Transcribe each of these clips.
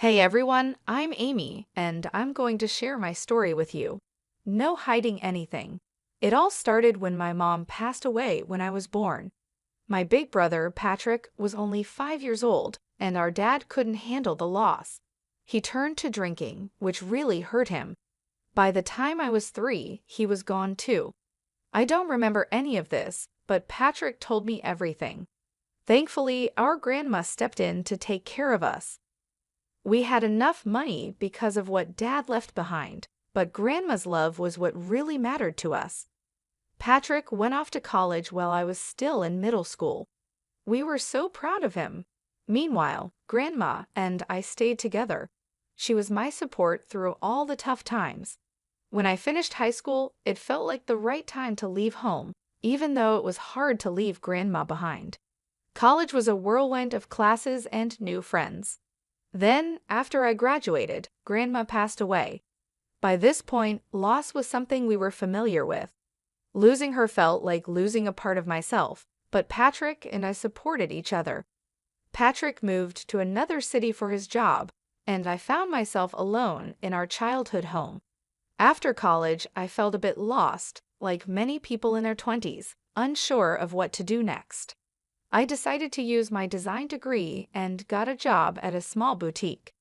Hey everyone, I'm Amy, and I'm going to share my story with you. No hiding anything. It all started when my mom passed away when I was born. My big brother, Patrick, was only 5 years old, and our dad couldn't handle the loss. He turned to drinking, which really hurt him. By the time I was 3, he was gone too. I don't remember any of this, but Patrick told me everything. Thankfully, our grandma stepped in to take care of us. We had enough money because of what Dad left behind, but Grandma's love was what really mattered to us. Patrick went off to college while I was still in middle school. We were so proud of him. Meanwhile, Grandma and I stayed together. She was my support through all the tough times. When I finished high school, it felt like the right time to leave home, even though it was hard to leave Grandma behind. College was a whirlwind of classes and new friends. Then, after I graduated, Grandma passed away. By this point, loss was something we were familiar with. Losing her felt like losing a part of myself, but Patrick and I supported each other. Patrick moved to another city for his job, and I found myself alone in our childhood home. After college, I felt a bit lost, like many people in their 20s, unsure of what to do next. I decided to use my design degree and got a job at a small boutique.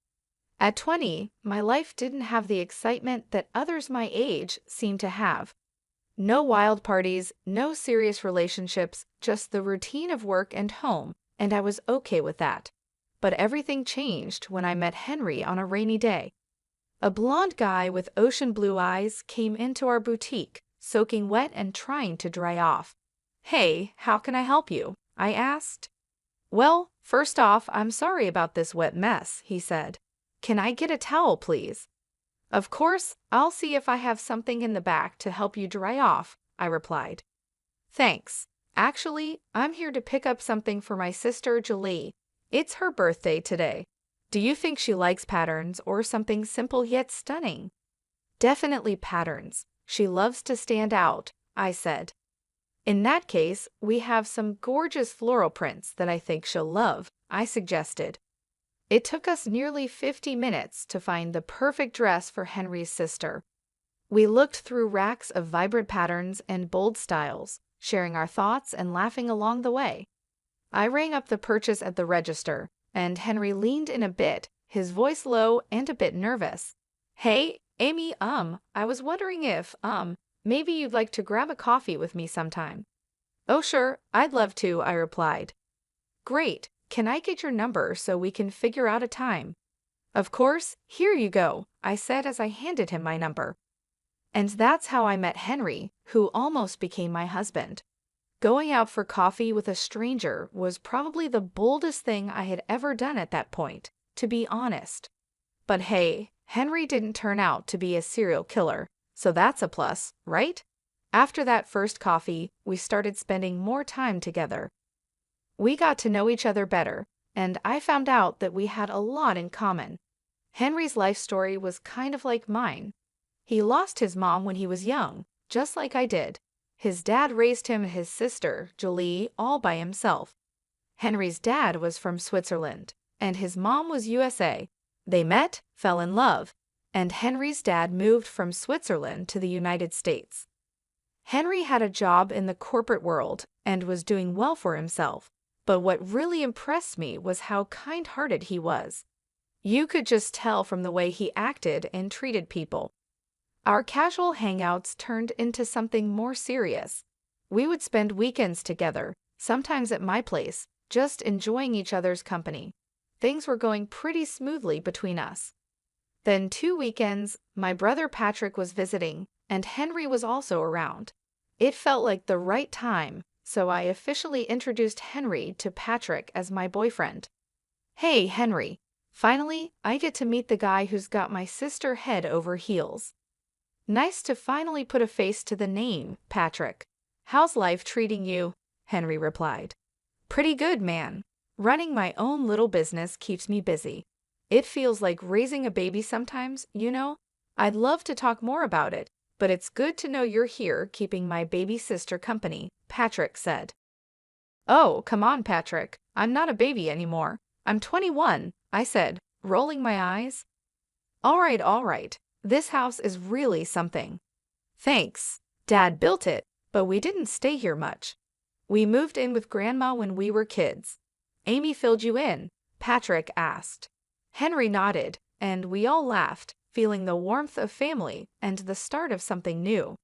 At 20, my life didn't have the excitement that others my age seemed to have. No wild parties, no serious relationships, just the routine of work and home, and I was okay with that. But everything changed when I met Henry on a rainy day. A blonde guy with ocean blue eyes came into our boutique, soaking wet and trying to dry off. "Hey, how can I help you?" I asked. "Well, first off, I'm sorry about this wet mess," he said. "Can I get a towel, please?" "Of course, I'll see if I have something in the back to help you dry off," I replied. "Thanks. Actually, I'm here to pick up something for my sister Julie. It's her birthday today. Do you think she likes patterns or something simple yet stunning?" "Definitely patterns. She loves to stand out," I said. "In that case, we have some gorgeous floral prints that I think she'll love," I suggested. It took us nearly 50 minutes to find the perfect dress for Henry's sister. We looked through racks of vibrant patterns and bold styles, sharing our thoughts and laughing along the way. I rang up the purchase at the register, and Henry leaned in a bit, his voice low and a bit nervous. "Hey, Amy, I was wondering if, maybe you'd like to grab a coffee with me sometime." "Oh sure, I'd love to," I replied. "Great, can I get your number so we can figure out a time?" "Of course, here you go," I said as I handed him my number. And that's how I met Henry, who almost became my husband. Going out for coffee with a stranger was probably the boldest thing I had ever done at that point, to be honest. But hey, Henry didn't turn out to be a serial killer. So that's a plus, right? After that first coffee, we started spending more time together. We got to know each other better, and I found out that we had a lot in common. Henry's life story was kind of like mine. He lost his mom when he was young, just like I did. His dad raised him and his sister, Julie, all by himself. Henry's dad was from Switzerland, and his mom was USA. They met, fell in love, and Henry's dad moved from Switzerland to the United States. Henry had a job in the corporate world and was doing well for himself, but what really impressed me was how kind-hearted he was. You could just tell from the way he acted and treated people. Our casual hangouts turned into something more serious. We would spend weekends together, sometimes at my place, just enjoying each other's company. Things were going pretty smoothly between us. Then 2 weekends, my brother Patrick was visiting, and Henry was also around. It felt like the right time, so I officially introduced Henry to Patrick as my boyfriend. "Hey, Henry. Finally, I get to meet the guy who's got my sister head over heels." "Nice to finally put a face to the name, Patrick. How's life treating you?" Henry replied. "Pretty good, man. Running my own little business keeps me busy. It feels like raising a baby sometimes, you know? I'd love to talk more about it, but it's good to know you're here keeping my baby sister company," Patrick said. "Oh, come on, Patrick. I'm not a baby anymore. I'm 21, I said, rolling my eyes. All right, this house is really something. Thanks. Dad built it, but we didn't stay here much. We moved in with Grandma when we were kids. Amy filled you in, Patrick asked. Henry nodded, and we all laughed, feeling the warmth of family and the start of something new.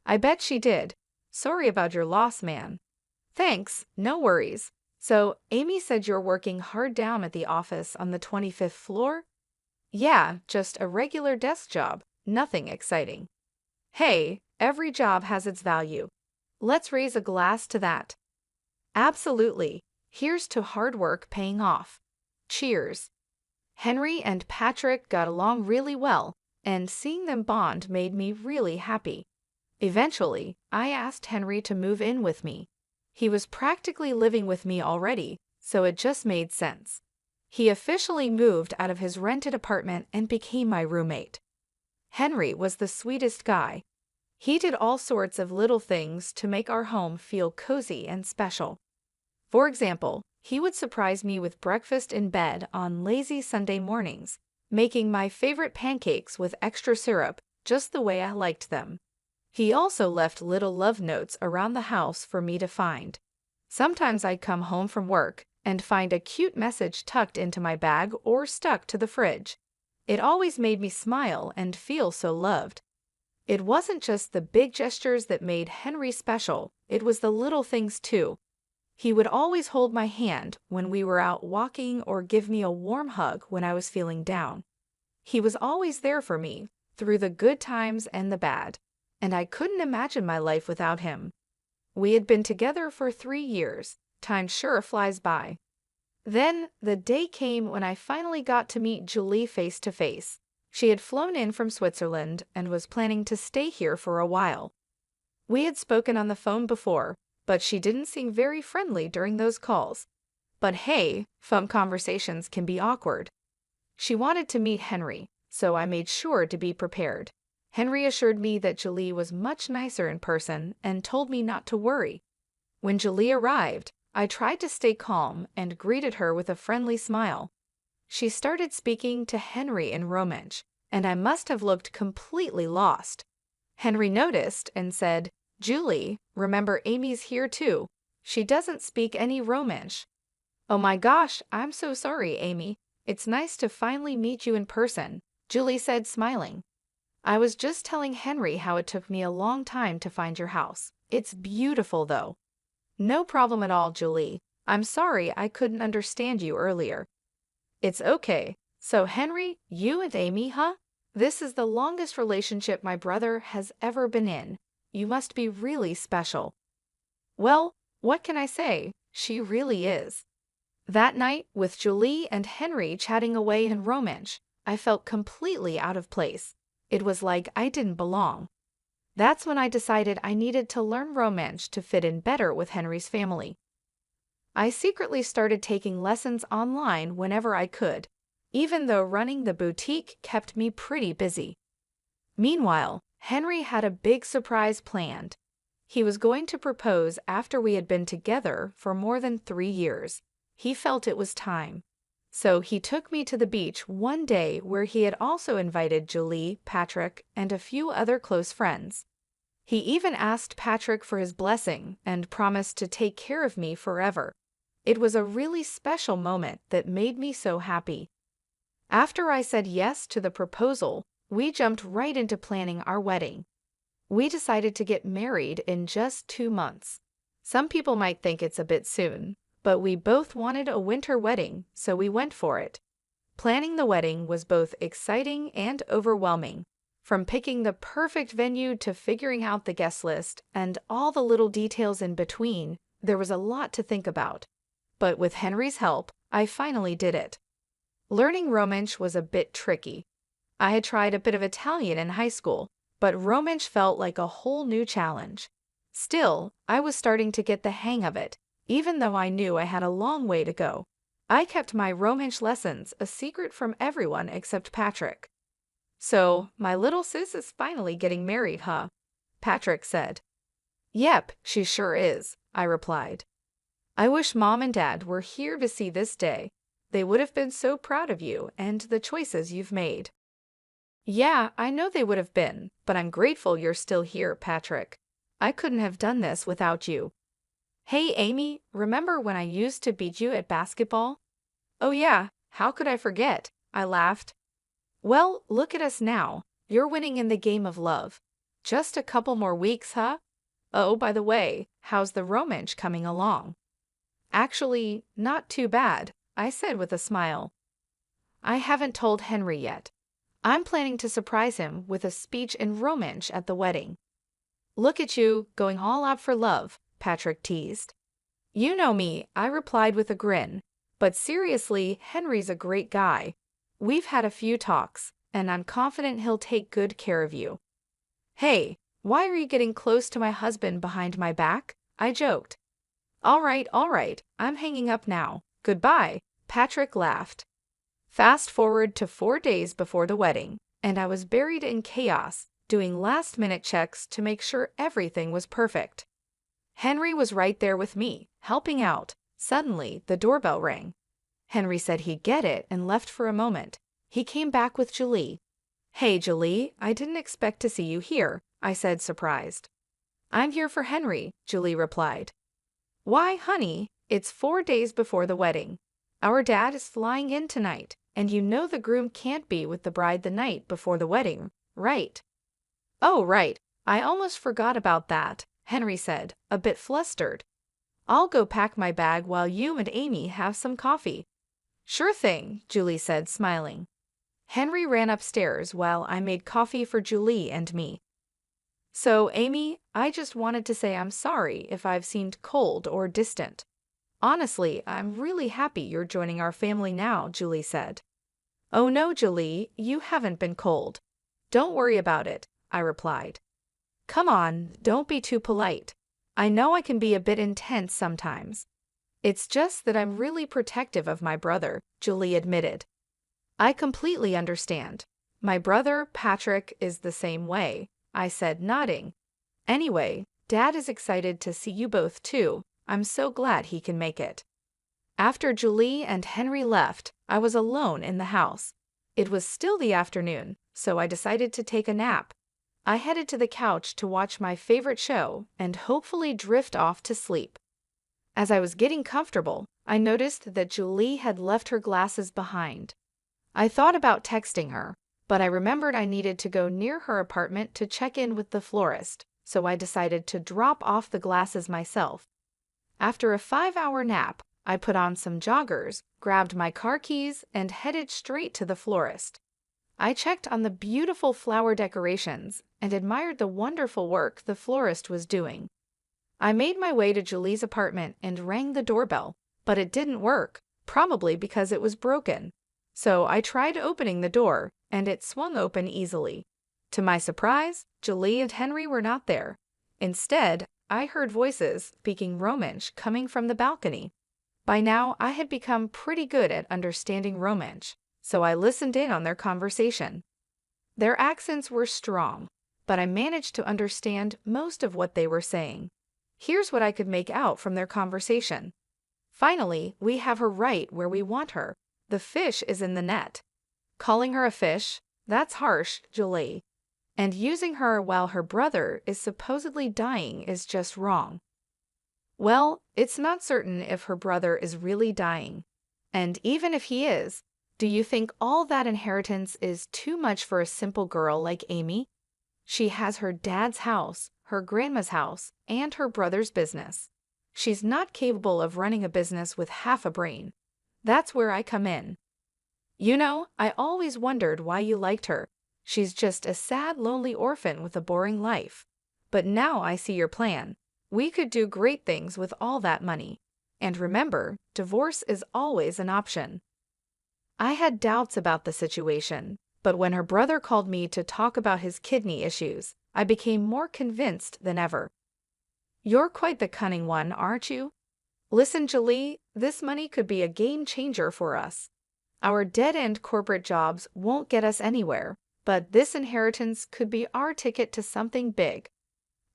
I bet she did. Sorry about your loss, man. Thanks, no worries. So, Amy said you're working hard down at the office on the 25th floor? Yeah, just a regular desk job, nothing exciting. Hey, every job has its value. Let's raise a glass to that. Absolutely. Here's to hard work paying off. Cheers. Henry and Patrick got along really well, and seeing them bond made me really happy. Eventually, I asked Henry to move in with me. He was practically living with me already, so it just made sense. He officially moved out of his rented apartment and became my roommate. Henry was the sweetest guy. He did all sorts of little things to make our home feel cozy and special. For example, he would surprise me with breakfast in bed on lazy Sunday mornings, making my favorite pancakes with extra syrup just the way I liked them. He also left little love notes around the house for me to find. Sometimes I'd come home from work and find a cute message tucked into my bag or stuck to the fridge. It always made me smile and feel so loved. It wasn't just the big gestures that made Henry special, it was the little things too. He would always hold my hand when we were out walking or give me a warm hug when I was feeling down. He was always there for me, through the good times and the bad, and I couldn't imagine my life without him. We had been together for 3 years. Time sure flies by. Then the day came when I finally got to meet Julie face to face. She had flown in from Switzerland and was planning to stay here for a while. We had spoken on the phone before, but she didn't seem very friendly during those calls. But hey, phone conversations can be awkward. She wanted to meet Henry, so I made sure to be prepared. Henry assured me that Julie was much nicer in person and told me not to worry. When Julie arrived, I tried to stay calm and greeted her with a friendly smile. She started speaking to Henry in Romansh, and I must have looked completely lost. Henry noticed and said, "Julie, remember Amy's here too. She doesn't speak any Romansh." "Oh my gosh, I'm so sorry, Amy. It's nice to finally meet you in person," Julie said, smiling. "I was just telling Henry how it took me a long time to find your house. It's beautiful, though." "No problem at all, Julie. I'm sorry I couldn't understand you earlier." "It's okay. So, Henry, you and Amy, huh? This is the longest relationship my brother has ever been in. You must be really special." Well, what can I say? She really is. That night, with Julie and Henry chatting away in Romansh, I felt completely out of place. It was like I didn't belong. That's when I decided I needed to learn Romansh to fit in better with Henry's family. I secretly started taking lessons online whenever I could, even though running the boutique kept me pretty busy. Meanwhile, Henry had a big surprise planned. He was going to propose after we had been together for more than 3 years. He felt it was time. So he took me to the beach one day where he had also invited Julie, Patrick, and a few other close friends. He even asked Patrick for his blessing and promised to take care of me forever. It was a really special moment that made me so happy. After I said yes to the proposal, we jumped right into planning our wedding. We decided to get married in just 2 months. Some people might think it's a bit soon, but we both wanted a winter wedding, so we went for it. Planning the wedding was both exciting and overwhelming. From picking the perfect venue to figuring out the guest list and all the little details in between, there was a lot to think about. But with Henry's help, I finally did it. Learning Romansh was a bit tricky. I had tried a bit of Italian in high school, but Romansh felt like a whole new challenge. Still, I was starting to get the hang of it, even though I knew I had a long way to go. I kept my Romansh lessons a secret from everyone except Patrick. "So, my little sis is finally getting married, huh?" Patrick said. "Yep, she sure is," I replied. "I wish Mom and Dad were here to see this day. They would have been so proud of you and the choices you've made. Yeah, I know they would have been, but I'm grateful you're still here, Patrick. I couldn't have done this without you. Hey, Amy, remember when I used to beat you at basketball? Oh yeah, how could I forget? I laughed. Well, look at us now. You're winning in the game of love. Just a couple more weeks, huh? Oh, by the way, how's the romance coming along? Actually, not too bad, I said with a smile. I haven't told Henry yet. I'm planning to surprise him with a speech in romance at the wedding. Look at you, going all out for love, Patrick teased. You know me, I replied with a grin. But seriously, Henry's a great guy. We've had a few talks, and I'm confident he'll take good care of you. Hey, why are you getting close to my husband behind my back? I joked. All right, I'm hanging up now. Goodbye, Patrick laughed. Fast forward to 4 days before the wedding, and I was buried in chaos, doing last-minute checks to make sure everything was perfect. Henry was right there with me, helping out. Suddenly, the doorbell rang. Henry said he'd get it and left for a moment. He came back with Julie. Hey, Julie, I didn't expect to see you here, I said, surprised. I'm here for Henry, Julie replied. Why, honey, it's 4 days before the wedding. Our dad is flying in tonight, and you know the groom can't be with the bride the night before the wedding, right? Oh, right. I almost forgot about that, Henry said, a bit flustered. I'll go pack my bag while you and Amy have some coffee. Sure thing, Julie said, smiling. Henry ran upstairs while I made coffee for Julie and me. So, Amy, I just wanted to say I'm sorry if I've seemed cold or distant. Honestly, I'm really happy you're joining our family now, Julie said. Oh no, Julie, you haven't been cold. Don't worry about it, I replied. Come on, don't be too polite. I know I can be a bit intense sometimes. It's just that I'm really protective of my brother, Julie admitted. I completely understand. My brother, Patrick, is the same way, I said, nodding. Anyway, Dad is excited to see you both too. I'm so glad he can make it. After Julie and Henry left, I was alone in the house. It was still the afternoon, so I decided to take a nap. I headed to the couch to watch my favorite show and hopefully drift off to sleep. As I was getting comfortable, I noticed that Julie had left her glasses behind. I thought about texting her, but I remembered I needed to go near her apartment to check in with the florist, so I decided to drop off the glasses myself. After a 5-hour nap, I put on some joggers, grabbed my car keys, and headed straight to the florist. I checked on the beautiful flower decorations and admired the wonderful work the florist was doing. I made my way to Julie's apartment and rang the doorbell, but it didn't work, probably because it was broken. So I tried opening the door, and it swung open easily. To my surprise, Julie and Henry were not there. Instead, I heard voices speaking Romansh coming from the balcony. By now, I had become pretty good at understanding Romansh, so I listened in on their conversation. Their accents were strong, but I managed to understand most of what they were saying. Here's what I could make out from their conversation. Finally, we have her right where we want her. The fish is in the net. Calling her a fish? That's harsh, Julie. And using her while her brother is supposedly dying is just wrong. Well, it's not certain if her brother is really dying. And even if he is, do you think all that inheritance is too much for a simple girl like Amy? She has her dad's house, her grandma's house, and her brother's business. She's not capable of running a business with half a brain. That's where I come in. You know, I always wondered why you liked her. She's just a sad, lonely orphan with a boring life. But now I see your plan. We could do great things with all that money. And remember, divorce is always an option. I had doubts about the situation, but when her brother called me to talk about his kidney issues, I became more convinced than ever. You're quite the cunning one, aren't you? Listen, Julie, this money could be a game changer for us. Our dead-end corporate jobs won't get us anywhere, but this inheritance could be our ticket to something big.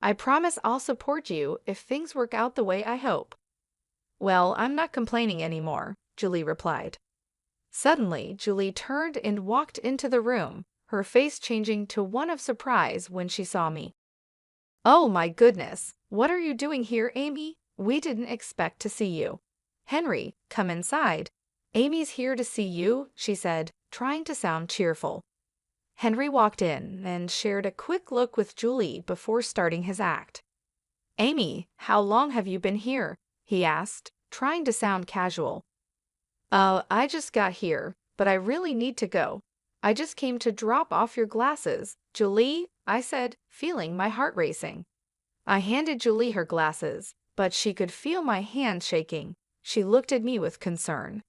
I promise I'll support you if things work out the way I hope. Well, I'm not complaining anymore, Julie replied. Suddenly, Julie turned and walked into the room, her face changing to one of surprise when she saw me. "Oh my goodness, what are you doing here, Amy? We didn't expect to see you." "Henry, come inside. Amy's here to see you," she said, trying to sound cheerful. Henry walked in and shared a quick look with Julie before starting his act. "Amy, how long have you been here?" he asked, trying to sound casual. I just got here, but I really need to go. I just came to drop off your glasses, Julie," I said, feeling my heart racing. I handed Julie her glasses, but she could feel my hand shaking. She looked at me with concern.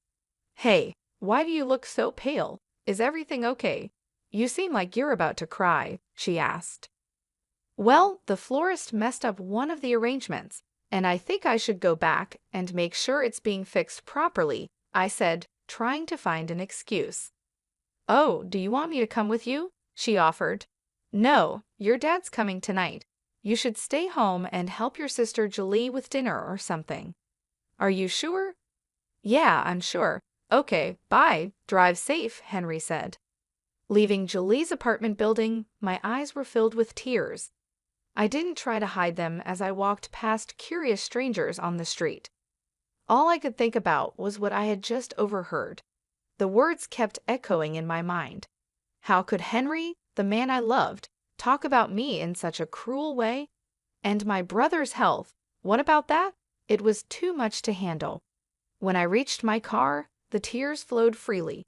"Hey, why do you look so pale? Is everything okay? You seem like you're about to cry," she asked. "Well, the florist messed up one of the arrangements, and I think I should go back and make sure it's being fixed properly," I said, trying to find an excuse. "Oh, do you want me to come with you?" she offered. "No, your dad's coming tonight. You should stay home and help your sister Julie with dinner or something." "Are you sure?" "Yeah, I'm sure." "Okay, bye. Drive safe," Henry said. Leaving Julie's apartment building, my eyes were filled with tears. I didn't try to hide them as I walked past curious strangers on the street. All I could think about was what I had just overheard. The words kept echoing in my mind. How could Henry, the man I loved, talk about me in such a cruel way? And my brother's health, what about that? It was too much to handle. When I reached my car, the tears flowed freely.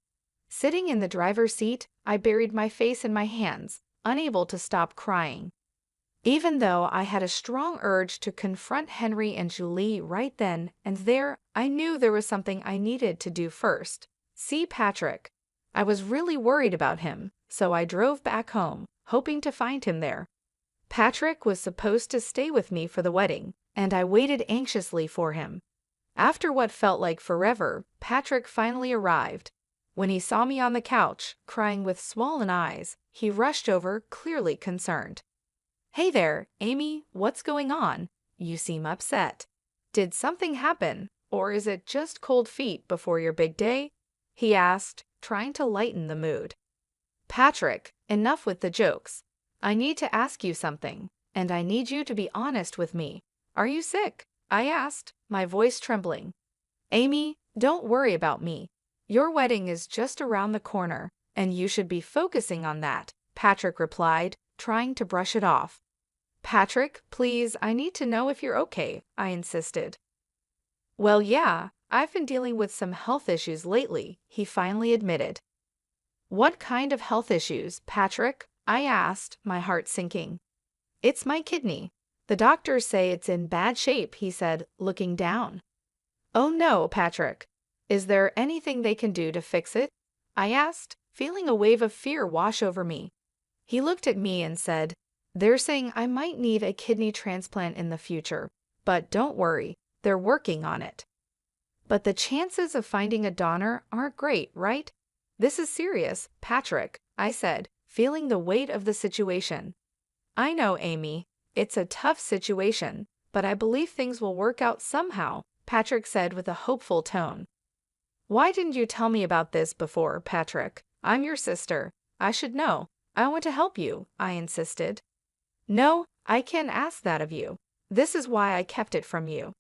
Sitting in the driver's seat, I buried my face in my hands, unable to stop crying. Even though I had a strong urge to confront Henry and Julie right then and there, I knew there was something I needed to do first. See Patrick. I was really worried about him, so I drove back home, hoping to find him there. Patrick was supposed to stay with me for the wedding, and I waited anxiously for him. After what felt like forever, Patrick finally arrived. When he saw me on the couch, crying with swollen eyes, he rushed over, clearly concerned. "Hey there, Amy, what's going on? You seem upset. Did something happen, or is it just cold feet before your big day?" he asked, trying to lighten the mood. "Patrick, enough with the jokes. I need to ask you something, and I need you to be honest with me. Are you sick?" I asked, my voice trembling. "Amy, don't worry about me. Your wedding is just around the corner, and you should be focusing on that," Patrick replied, trying to brush it off. "Patrick, please, I need to know if you're okay," I insisted. "Well, yeah, I've been dealing with some health issues lately," he finally admitted. "What kind of health issues, Patrick?" I asked, my heart sinking. "It's my kidney. The doctors say it's in bad shape," he said, looking down. "Oh no, Patrick. Is there anything they can do to fix it?" I asked, feeling a wave of fear wash over me. He looked at me and said, "They're saying I might need a kidney transplant in the future, but don't worry, they're working on it." "But the chances of finding a donor aren't great, right? This is serious, Patrick," I said, feeling the weight of the situation. "I know, Amy. It's a tough situation, but I believe things will work out somehow," Patrick said with a hopeful tone. "Why didn't you tell me about this before, Patrick? I'm your sister. I should know. I want to help you," I insisted. "No, I can't ask that of you. This is why I kept it from you.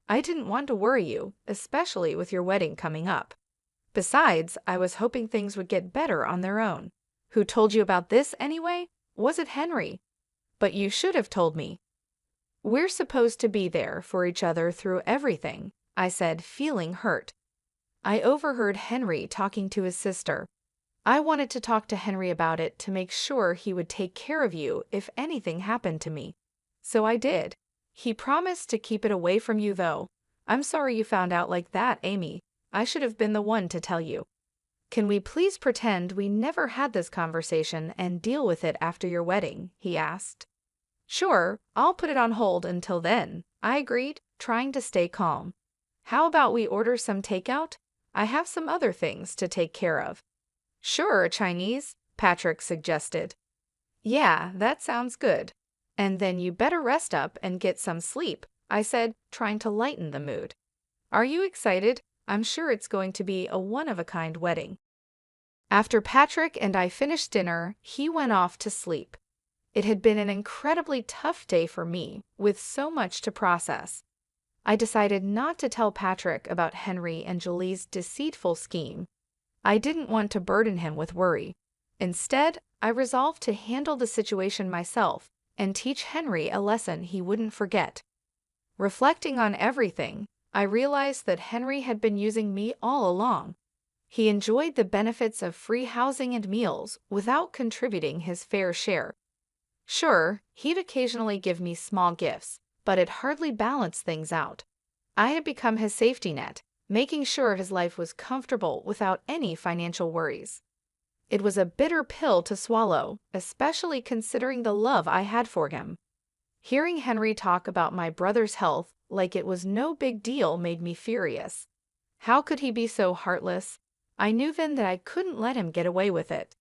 I didn't want to worry you, especially with your wedding coming up. Besides, I was hoping things would get better on their own. Who told you about this anyway? Was it Henry? But you should have told me." "We're supposed to be there for each other through everything," I said, feeling hurt. I overheard Henry talking to his sister. I wanted to talk to Henry about it to make sure he would take care of you if anything happened to me. So I did. He promised to keep it away from you, though. I'm sorry you found out like that, Amy. I should have been the one to tell you. Can we please pretend we never had this conversation and deal with it after your wedding?" he asked. "Sure, I'll put it on hold until then," I agreed, trying to stay calm. "How about we order some takeout? I have some other things to take care of." "Sure, Chinese," Patrick suggested. "Yeah, that sounds good. And then you better rest up and get some sleep," I said, trying to lighten the mood. "Are you excited?" I'm sure it's going to be a one-of-a-kind wedding. After Patrick and I finished dinner, he went off to sleep. It had been an incredibly tough day for me, with so much to process. I decided not to tell Patrick about Henry and Julie's deceitful scheme. I didn't want to burden him with worry. Instead, I resolved to handle the situation myself and teach Henry a lesson he wouldn't forget. Reflecting on everything, I realized that Henry had been using me all along. He enjoyed the benefits of free housing and meals without contributing his fair share. Sure, he'd occasionally give me small gifts, but it hardly balanced things out. I had become his safety net, making sure his life was comfortable without any financial worries. It was a bitter pill to swallow, especially considering the love I had for him. Hearing Henry talk about my brother's health like it was no big deal made me furious. How could he be so heartless? I knew then that I couldn't let him get away with it.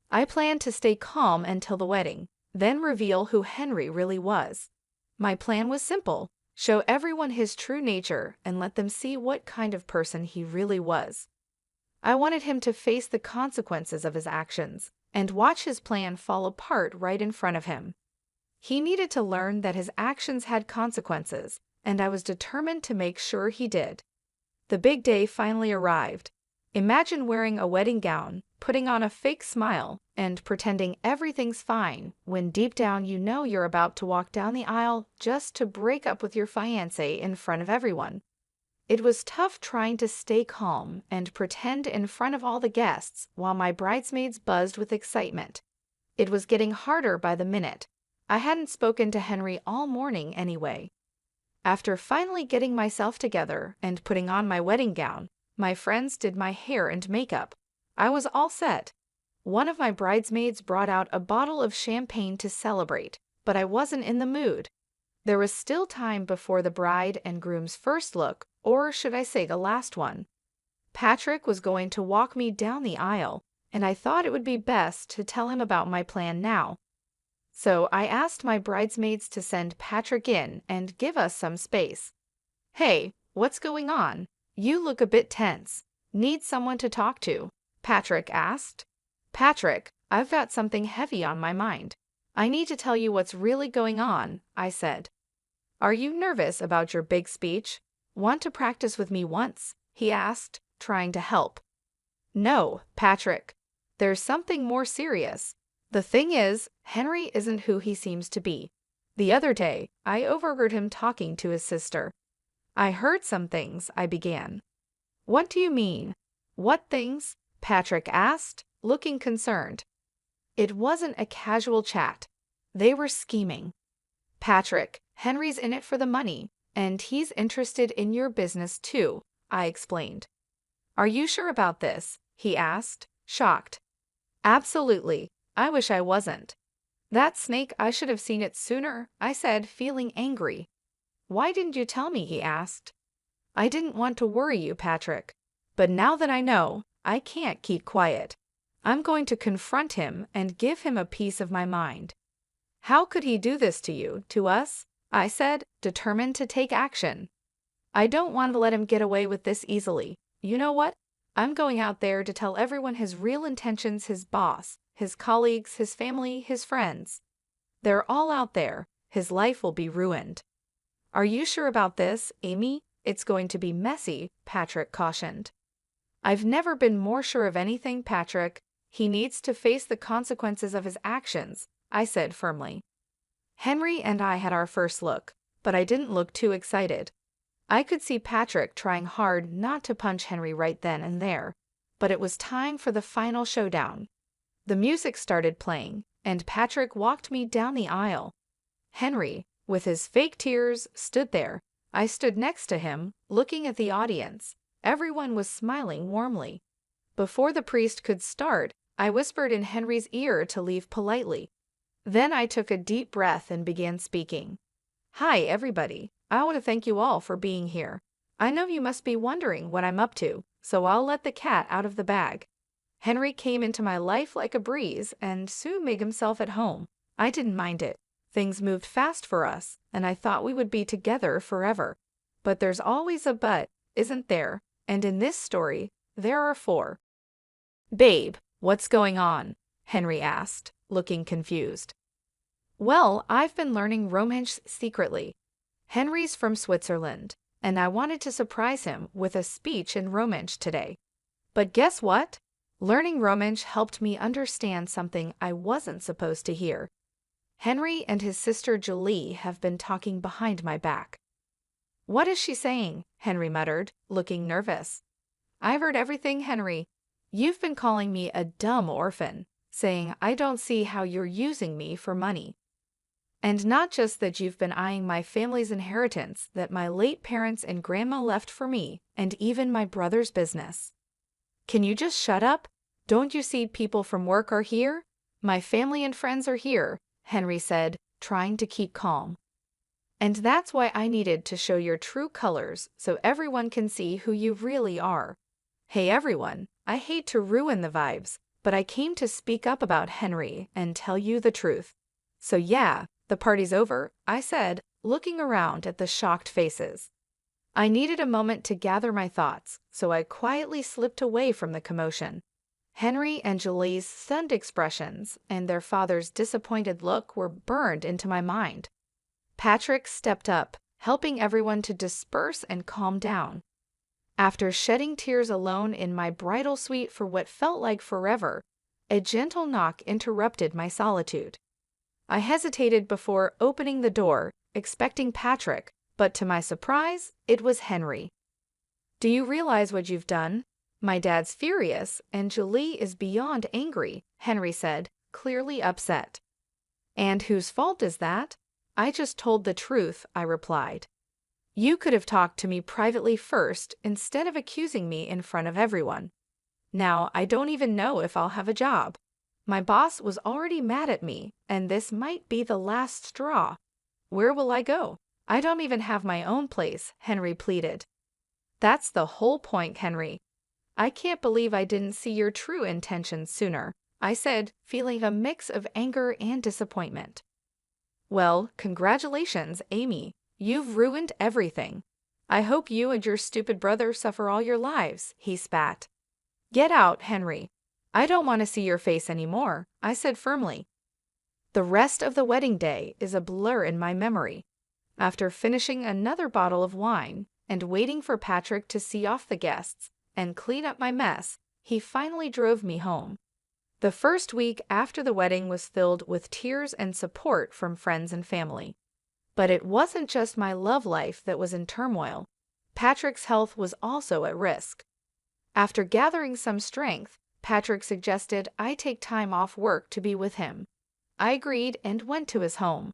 I planned to stay calm until the wedding, then reveal who Henry really was. My plan was simple: show everyone his true nature and let them see what kind of person he really was. I wanted him to face the consequences of his actions and watch his plan fall apart right in front of him. He needed to learn that his actions had consequences, and I was determined to make sure he did. The big day finally arrived. Imagine wearing a wedding gown, putting on a fake smile, and pretending everything's fine when deep down you know you're about to walk down the aisle just to break up with your fiancé in front of everyone. It was tough trying to stay calm and pretend in front of all the guests while my bridesmaids buzzed with excitement. It was getting harder by the minute. I hadn't spoken to Henry all morning anyway. After finally getting myself together and putting on my wedding gown, my friends did my hair and makeup. I was all set. One of my bridesmaids brought out a bottle of champagne to celebrate, but I wasn't in the mood. There was still time before the bride and groom's first look, or should I say the last one. Patrick was going to walk me down the aisle, and I thought it would be best to tell him about my plan now. So I asked my bridesmaids to send Patrick in and give us some space. "Hey, what's going on? You look a bit tense. Need someone to talk to?" Patrick asked. "Patrick, I've got something heavy on my mind. I need to tell you what's really going on," I said. "Are you nervous about your big speech? Want to practice with me once?" he asked, trying to help. "No, Patrick. There's something more serious. The thing is, Henry isn't who he seems to be. The other day, I overheard him talking to his sister." "I heard some things," I began. "What do you mean? What things?" Patrick asked, looking concerned. "It wasn't a casual chat. They were scheming. Patrick, Henry's in it for the money, and he's interested in your business too," I explained. "Are you sure about this?" he asked, shocked. "Absolutely. I wish I wasn't." "That snake, I should have seen it sooner," I said, feeling angry. "Why didn't you tell me?" he asked. "I didn't want to worry you, Patrick. But now that I know, I can't keep quiet. I'm going to confront him and give him a piece of my mind." "How could he do this to you, to us?" I said, determined to take action. "I don't want to let him get away with this easily. You know what? I'm going out there to tell everyone his real intentions, his boss, his colleagues, his family, his friends. They're all out there. His life will be ruined." "Are you sure about this, Amy? It's going to be messy," Patrick cautioned. "I've never been more sure of anything, Patrick. He needs to face the consequences of his actions," I said firmly. Henry and I had our first look, but I didn't look too excited. I could see Patrick trying hard not to punch Henry right then and there, but it was time for the final showdown. The music started playing, and Patrick walked me down the aisle. Henry, with his fake tears, stood there. I stood next to him, looking at the audience. Everyone was smiling warmly. Before the priest could start, I whispered in Henry's ear to leave politely. Then I took a deep breath and began speaking. "Hi, everybody. I want to thank you all for being here. I know you must be wondering what I'm up to, so I'll let the cat out of the bag." Henry came into my life like a breeze and soon made himself at home. I didn't mind it. Things moved fast for us, and I thought we would be together forever. But there's always a but, isn't there? and in this story, there are four. Babe, what's going on? Henry asked, looking confused. Well, I've been learning Romansh secretly. Henry's from Switzerland, and I wanted to surprise him with a speech in Romansh today. But guess what? Learning Romansh helped me understand something I wasn't supposed to hear. Henry and his sister Julie have been talking behind my back. What is she saying? Henry muttered, looking nervous. I've heard everything, Henry. You've been calling me a dumb orphan, saying I don't see how you're using me for money. And not just that, you've been eyeing my family's inheritance that my late parents and grandma left for me, and even my brother's business. Can you just shut up? Don't you see people from work are here? My family and friends are here, Henry said, trying to keep calm. And that's why I needed to show your true colors so everyone can see who you really are. Hey everyone, I hate to ruin the vibes, but I came to speak up about Henry and tell you the truth. So yeah, the party's over, I said, looking around at the shocked faces. I needed a moment to gather my thoughts, so I quietly slipped away from the commotion. Henry and Julie's stunned expressions and their father's disappointed look were burned into my mind. Patrick stepped up, helping everyone to disperse and calm down. After shedding tears alone in my bridal suite for what felt like forever, a gentle knock interrupted my solitude. I hesitated before opening the door, expecting Patrick, but to my surprise, it was Henry. Do you realize what you've done? My dad's furious, and Julie is beyond angry, Henry said, clearly upset. And whose fault is that? I just told the truth, I replied. You could have talked to me privately first instead of accusing me in front of everyone. Now I don't even know if I'll have a job. My boss was already mad at me, and this might be the last straw. Where will I go? I don't even have my own place, Henry pleaded. That's the whole point, Henry. I can't believe I didn't see your true intentions sooner, I said, feeling a mix of anger and disappointment. Well, congratulations, Amy. You've ruined everything. I hope you and your stupid brother suffer all your lives, he spat. Get out, Henry. I don't want to see your face anymore, I said firmly. The rest of the wedding day is a blur in my memory. After finishing another bottle of wine and waiting for Patrick to see off the guests and clean up my mess, he finally drove me home. The first week after the wedding was filled with tears and support from friends and family. But it wasn't just my love life that was in turmoil. Patrick's health was also at risk. After gathering some strength, Patrick suggested I take time off work to be with him. I agreed and went to his home.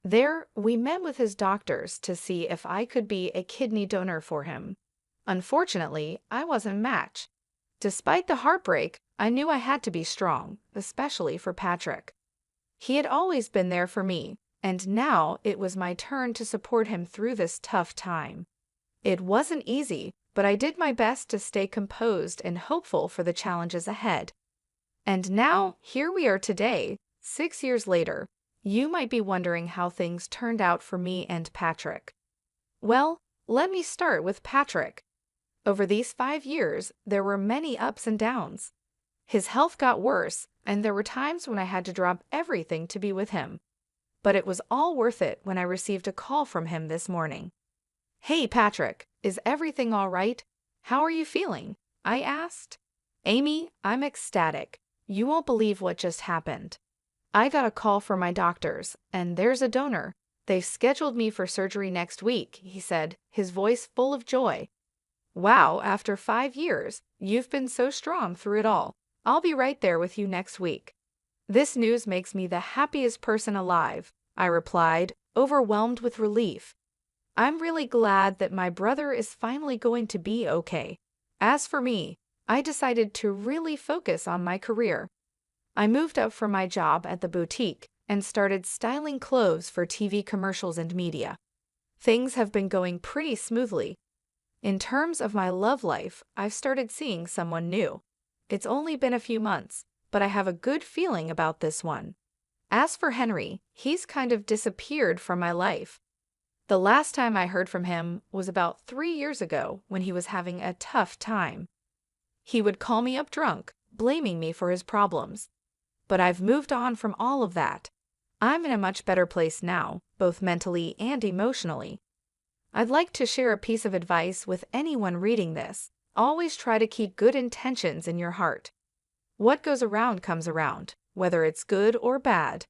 There, we met with his doctors to see if I could be a kidney donor for him. Unfortunately, I wasn't a match. Despite the heartbreak, I knew I had to be strong, especially for Patrick. He had always been there for me, and now it was my turn to support him through this tough time. It wasn't easy, but I did my best to stay composed and hopeful for the challenges ahead. And now, here we are today, 6 years later. You might be wondering how things turned out for me and Patrick. Well, let me start with Patrick. Over these 5 years, there were many ups and downs. His health got worse, and there were times when I had to drop everything to be with him. But it was all worth it when I received a call from him this morning. Hey, Patrick, is everything all right? How are you feeling? I asked. Amy, I'm ecstatic. You won't believe what just happened. I got a call from my doctors, and there's a donor. They've scheduled me for surgery next week, he said, his voice full of joy. Wow, after 5 years, you've been so strong through it all. I'll be right there with you next week. This news makes me the happiest person alive, I replied, overwhelmed with relief. I'm really glad that my brother is finally going to be okay. As for me, I decided to really focus on my career. I moved up from my job at the boutique and started styling clothes for TV commercials and media. Things have been going pretty smoothly. In terms of my love life, I've started seeing someone new. It's only been a few months, but I have a good feeling about this one. As for Henry, he's kind of disappeared from my life. The last time I heard from him was about 3 years ago when he was having a tough time. He would call me up drunk, blaming me for his problems. But I've moved on from all of that. I'm in a much better place now, both mentally and emotionally. I'd like to share a piece of advice with anyone reading this. Always try to keep good intentions in your heart. What goes around comes around, whether it's good or bad.